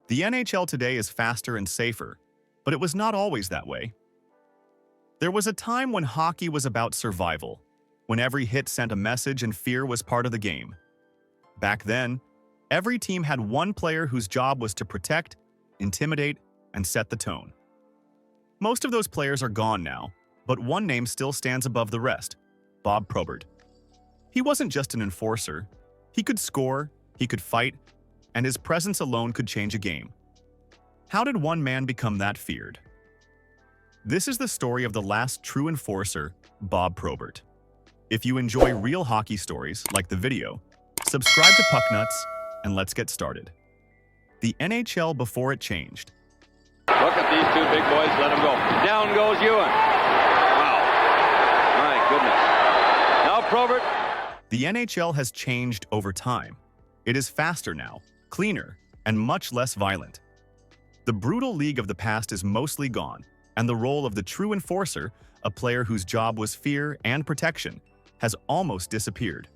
The NHL today is faster and safer, but it was not always that way. There was a time when hockey was about survival, when every hit sent a message and fear was part of the game. Back then, every team had one player whose job was to protect, intimidate, and set the tone. Most of those players are gone now, but one name still stands above the rest: Bob Probert. He wasn't just an enforcer. He could score, he could fight, and his presence alone could change a game. How did one man become that feared? This is the story of the last true enforcer, Bob Probert. If you enjoy real hockey stories like the video, subscribe to Pucknuts and let's get started. The NHL before it changed. Look at these two big boys, let them go. Down goes Ewan. Wow. My goodness. Now Probert. The NHL has changed over time. It is faster now, cleaner, and much less violent. The brutal league of the past is mostly gone, and the role of the true enforcer, a player whose job was fear and protection, has almost disappeared.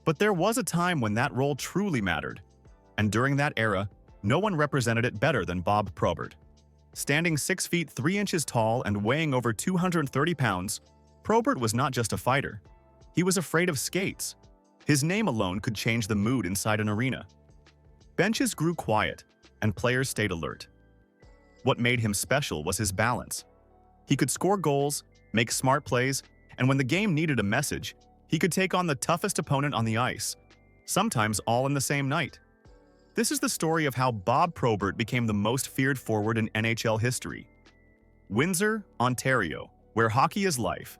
But there was a time when that role truly mattered, and during that era, no one represented it better than Bob Probert. Standing 6 feet 3 inches tall and weighing over 230 pounds, Probert was not just a fighter. He was afraid of skates. His name alone could change the mood inside an arena. Benches grew quiet, and players stayed alert. What made him special was his balance. He could score goals, make smart plays, and when the game needed a message, he could take on the toughest opponent on the ice, sometimes all in the same night. This is the story of how Bob Probert became the most feared forward in NHL history. Windsor, Ontario, where hockey is life.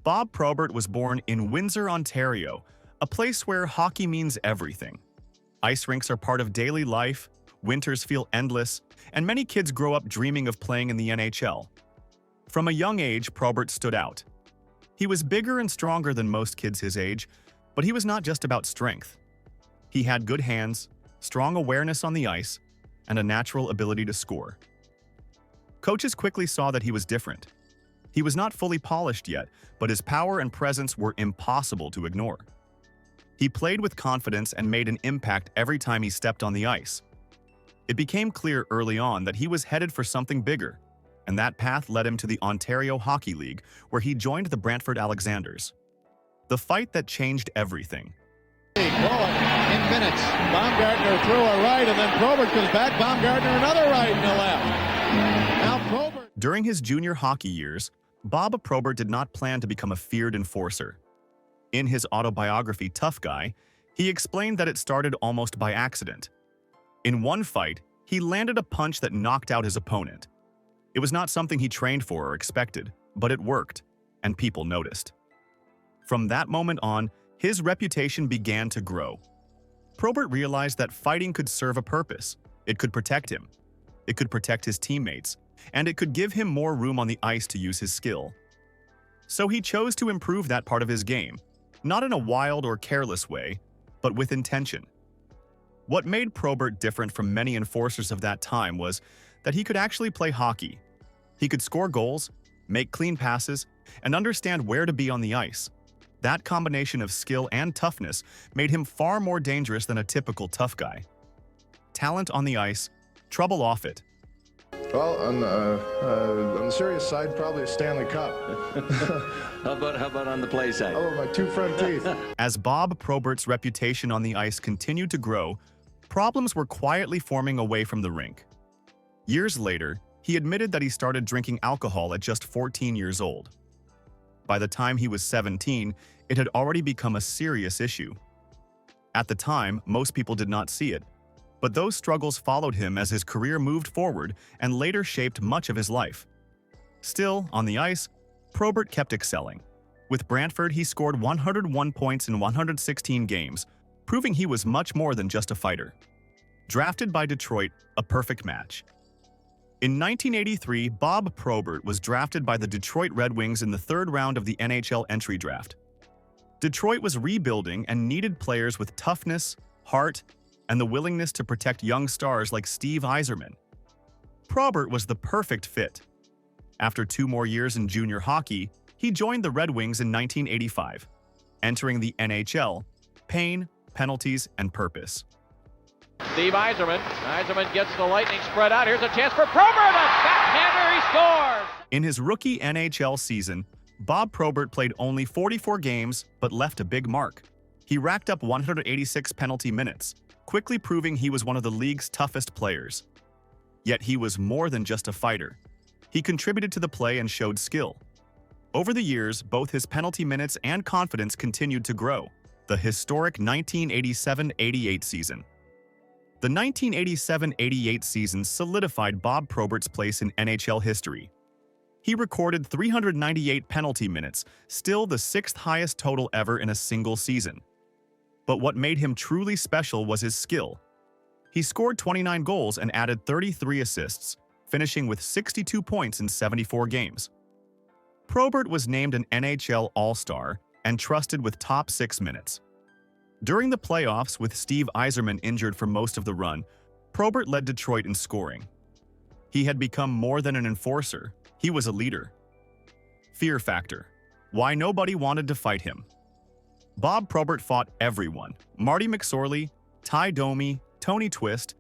Bob Probert was born in Windsor, Ontario, a place where hockey means everything. Ice rinks are part of daily life, winters feel endless, and many kids grow up dreaming of playing in the NHL. From a young age, Probert stood out. He was bigger and stronger than most kids his age, but he was not just about strength. He had good hands, strong awareness on the ice, and a natural ability to score. Coaches quickly saw that he was different. He was not fully polished yet, but his power and presence were impossible to ignore. He played with confidence and made an impact every time he stepped on the ice. It became clear early on that he was headed for something bigger, and that path led him to the Ontario Hockey League, where he joined the Brantford Alexanders. The fight that changed everything. In minutes, Baumgartner threw a right, and then Probert comes back. Baumgartner another right and a left. Now Probert. During his junior hockey years, Bob Probert did not plan to become a feared enforcer. In his autobiography, Tough Guy, he explained that it started almost by accident. In one fight, he landed a punch that knocked out his opponent. It was not something he trained for or expected, but it worked, and people noticed. From that moment on, his reputation began to grow. Probert realized that fighting could serve a purpose. It could protect him. It could protect his teammates, and it could give him more room on the ice to use his skill. So he chose to improve that part of his game, not in a wild or careless way, but with intention. What made Probert different from many enforcers of that time was that he could actually play hockey. He could score goals, make clean passes, and understand where to be on the ice. That combination of skill and toughness made him far more dangerous than a typical tough guy. Talent on the ice, trouble off it. Well, on the serious side, probably a Stanley Cup. How about on the play side? Oh, my 2 front teeth. As Bob Probert's reputation on the ice continued to grow, problems were quietly forming away from the rink. Years later, he admitted that he started drinking alcohol at just 14 years old. By the time he was 17, it had already become a serious issue. At the time, most people did not see it, but those struggles followed him as his career moved forward and later shaped much of his life. Still, on the ice, Probert kept excelling. With Brantford, he scored 101 points in 116 games, proving he was much more than just a fighter. Drafted by Detroit, a perfect match. In 1983, Bob Probert was drafted by the Detroit Red Wings in the 3rd round of the NHL entry draft. Detroit was rebuilding and needed players with toughness, heart, and the willingness to protect young stars like Steve Yzerman. Probert was the perfect fit. After 2 more years in junior hockey, he joined the Red Wings in 1985, entering the NHL, pain, penalties, and purpose. Steve Yzerman. Yzerman gets the Lightning spread out. Here's a chance for Probert. A backhander. He scores. In his rookie NHL season, Bob Probert played only 44 games but left a big mark. He racked up 186 penalty minutes, quickly proving he was one of the league's toughest players. Yet he was more than just a fighter. He contributed to the play and showed skill. Over the years, both his penalty minutes and confidence continued to grow. The historic 1987-88 season. The 1987-88 season solidified Bob Probert's place in NHL history. He recorded 398 penalty minutes, still the 6th highest total ever in a single season. But what made him truly special was his skill. He scored 29 goals and added 33 assists, finishing with 62 points in 74 games. Probert was named an NHL All-Star and trusted with top 6 minutes. During the playoffs, with Steve Yzerman injured for most of the run, Probert led Detroit in scoring. He had become more than an enforcer. He was a leader. Fear factor. Why nobody wanted to fight him. Bob Probert fought everyone. Marty McSorley, Ty Domi, Tony Twist.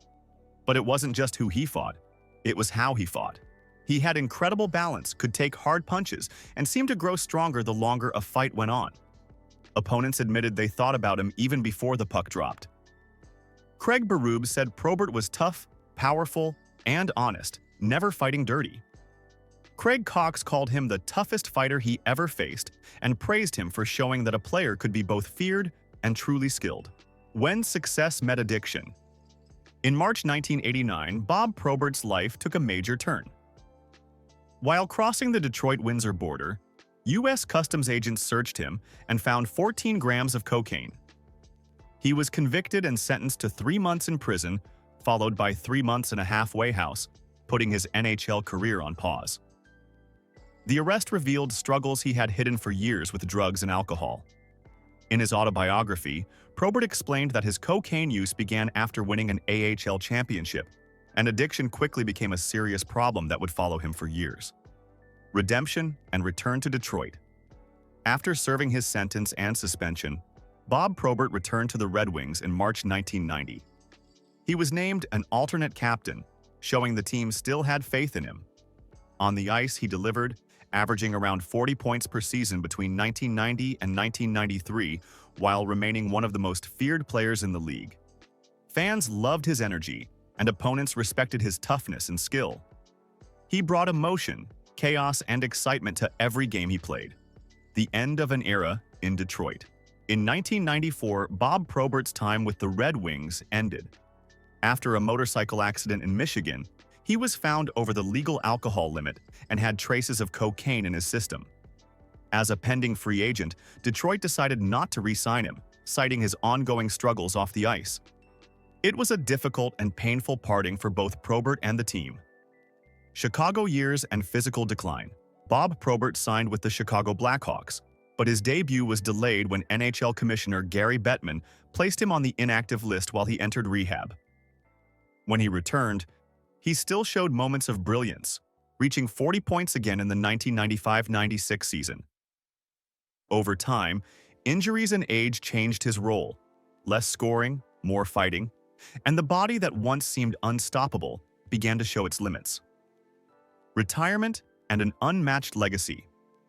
But it wasn't just who he fought. It was how he fought. He had incredible balance, could take hard punches, and seemed to grow stronger the longer a fight went on. Opponents admitted they thought about him even before the puck dropped. Craig Berube said Probert was tough, powerful, and honest, never fighting dirty. Craig Cox called him the toughest fighter he ever faced and praised him for showing that a player could be both feared and truly skilled. When success met addiction. In March 1989, Bob Probert's life took a major turn. While crossing the Detroit-Windsor border, U.S. Customs agents searched him and found 14 grams of cocaine. He was convicted and sentenced to 3 months in prison, followed by 3 months in a halfway house, putting his NHL career on pause. The arrest revealed struggles he had hidden for years with drugs and alcohol. In his autobiography, Probert explained that his cocaine use began after winning an AHL championship, and addiction quickly became a serious problem that would follow him for years. Redemption and return to Detroit. After serving his sentence and suspension, Bob Probert returned to the Red Wings in March 1990. He was named an alternate captain, showing the team still had faith in him. On the ice, he delivered, averaging around 40 points per season between 1990 and 1993, while remaining one of the most feared players in the league. Fans loved his energy, and opponents respected his toughness and skill. He brought emotion, chaos, and excitement to every game he played. The end of an era in Detroit. In 1994, Bob Probert's time with the Red Wings ended. After a motorcycle accident in Michigan, he was found over the legal alcohol limit and had traces of cocaine in his system. As a pending free agent, Detroit decided not to re-sign him, citing his ongoing struggles off the ice. It was a difficult and painful parting for both Probert and the team. Chicago years and physical decline. Bob Probert signed with the Chicago Blackhawks, but his debut was delayed when NHL Commissioner Gary Bettman placed him on the inactive list while he entered rehab. When he returned, he still showed moments of brilliance, reaching 40 points again in the 1995-96 season. Over time, injuries and age changed his role. Less scoring, more fighting, and the body that once seemed unstoppable began to show its limits. Retirement and an unmatched legacy.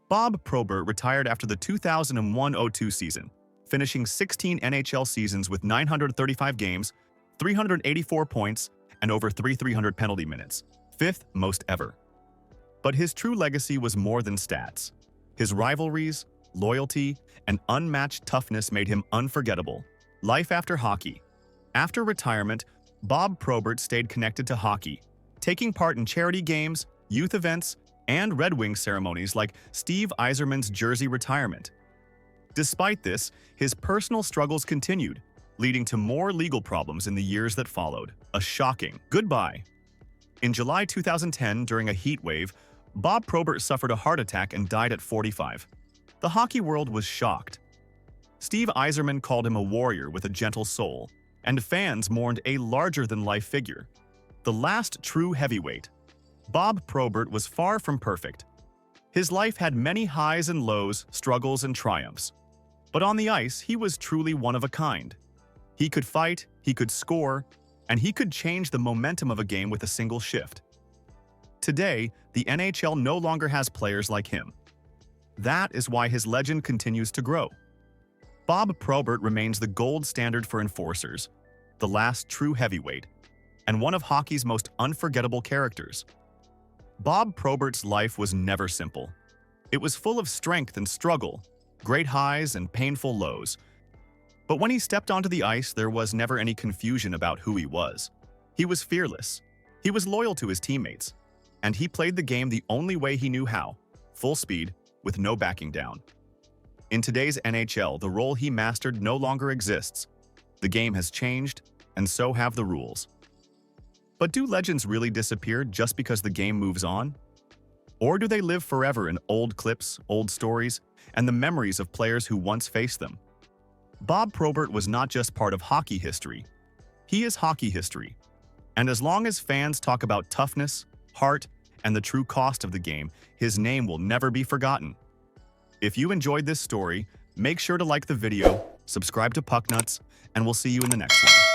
Bob Probert retired after the 2001-02 season, finishing 16 NHL seasons with 935 games, 384 points, and over 300 penalty minutes, 5th most ever. But his true legacy was more than stats. His rivalries, loyalty, and unmatched toughness made him unforgettable. Life after hockey. After retirement, Bob Probert stayed connected to hockey, taking part in charity games, youth events, and Red Wings ceremonies like Steve Yzerman's jersey retirement. Despite this, his personal struggles continued, leading to more legal problems in the years that followed. A shocking goodbye. In July 2010, during a heat wave, Bob Probert suffered a heart attack and died at 45. The hockey world was shocked. Steve Yzerman called him a warrior with a gentle soul, and fans mourned a larger-than-life figure, the last true heavyweight. Bob Probert was far from perfect. His life had many highs and lows, struggles and triumphs. But on the ice, he was truly one of a kind. He could fight, he could score, and he could change the momentum of a game with a single shift. Today, the NHL no longer has players like him. That is why his legend continues to grow. Bob Probert remains the gold standard for enforcers, the last true heavyweight, and one of hockey's most unforgettable characters. Bob Probert's life was never simple. It was full of strength and struggle, great highs and painful lows. But when he stepped onto the ice, there was never any confusion about who he was. He was fearless. He was loyal to his teammates. And he played the game the only way he knew how, full speed, with no backing down. In today's NHL, the role he mastered no longer exists. The game has changed, and so have the rules. But do legends really disappear just because the game moves on? Or do they live forever in old clips, old stories, and the memories of players who once faced them? Bob Probert was not just part of hockey history. He is hockey history. And as long as fans talk about toughness, heart, and the true cost of the game, his name will never be forgotten. If you enjoyed this story, make sure to like the video, subscribe to Pucknuts, and we'll see you in the next one.